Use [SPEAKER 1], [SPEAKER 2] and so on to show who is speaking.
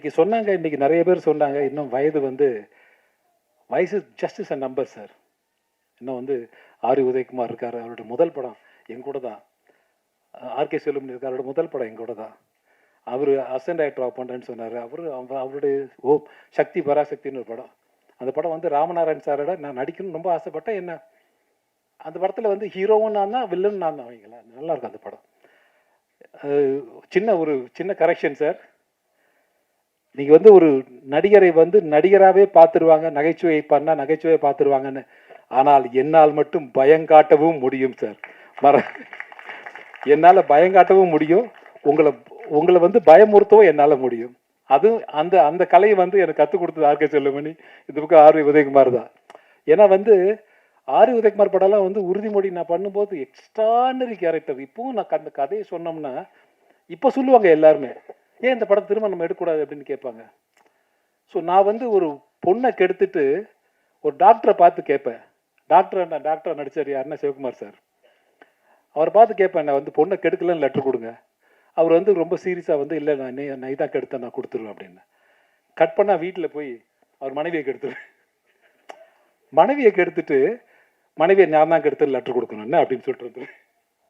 [SPEAKER 1] இன்னைக்கு சொன்னாங்க, இன்னைக்கு நிறைய பேர் சொன்னாங்க, இன்னும் வயசு just is a number sir. இன்னும் ஆர் உதயகுமார் இருக்காரு, அவரோட முதல் படம் என் கூட தான். ஆர்கே செல்வம் இருக்காரு, அவரோட முதல் படம் என் கூட தான். அவர் அசிஸ்டன்ட் டைரக்டர் பண்ணுறேன்னு சொன்னார். அவருடைய சக்தி பராசக்தின்னு ஒரு படம். அந்த படம் ராமநாராயண் சாரோட நான் நடிக்கணும்னு ரொம்ப ஆசைப்பட்டேன். என்ன அந்த படத்தில் ஹீரோவும் நான் தான், வில்லன் நான் தான். வைங்களேன், நல்லா இருக்கும் அந்த படம். சின்ன கரெக்ஷன் சார். நீங்கள் ஒரு நடிகரை நடிகராகவே பார்த்துருவாங்க, நகைச்சுவை பண்ணால் நகைச்சுவை பார்த்துருவாங்கன்னு. ஆனால் என்னால் மட்டும் பயங்காட்டவும் முடியும் சார். என்னால் பயங்காட்டவும் முடியும், உங்களை பயமுறுத்தவும் என்னால் முடியும். அதுவும் அந்த கலையை எனக்கு கற்றுக் கொடுத்தது ஆர்கே செல்வமணி, இந்த பக்கம் ஆர் உதயகுமார் தான். ஏன்னா ஆர் உதயகுமார் படம்லாம் உறுதிமொழி நான் பண்ணும்போது எக்ஸ்ட்ரானரி கேரக்டர். இப்போவும் நான் அந்த கதையை சொன்னோம்னா இப்போ சொல்லுவாங்க எல்லாருமே, ஏன் இந்த படம் திரும்ப நம்ம எடுக்கக்கூடாது அப்படின்னு கேட்பாங்க. ஸோ நான் ஒரு பொண்ணை கெடுத்துட்டு ஒரு டாக்டரை பார்த்து கேட்பேன். டாக்டரை நடித்தார் யாருன்னா சிவகுமார் சார். அவரை பார்த்து கேட்பேன், நான் பொண்ணை கெடுக்கலன்னு லெட்டர் கொடுங்க. அவர் ரொம்ப சீரியஸாக இல்லை நான் இதான் கெடுத்தேன், நான் கொடுத்துருவேன் அப்படின்னு. கட் பண்ணால் வீட்டில் போய் அவர் மனைவியை கெடுத்துருவேன். மனைவியை கெடுத்துட்டு மனைவியை நான் தான் கெடுத்து லெட்டர் கொடுக்கணும் என்ன அப்படின்னு சொல்லிட்டு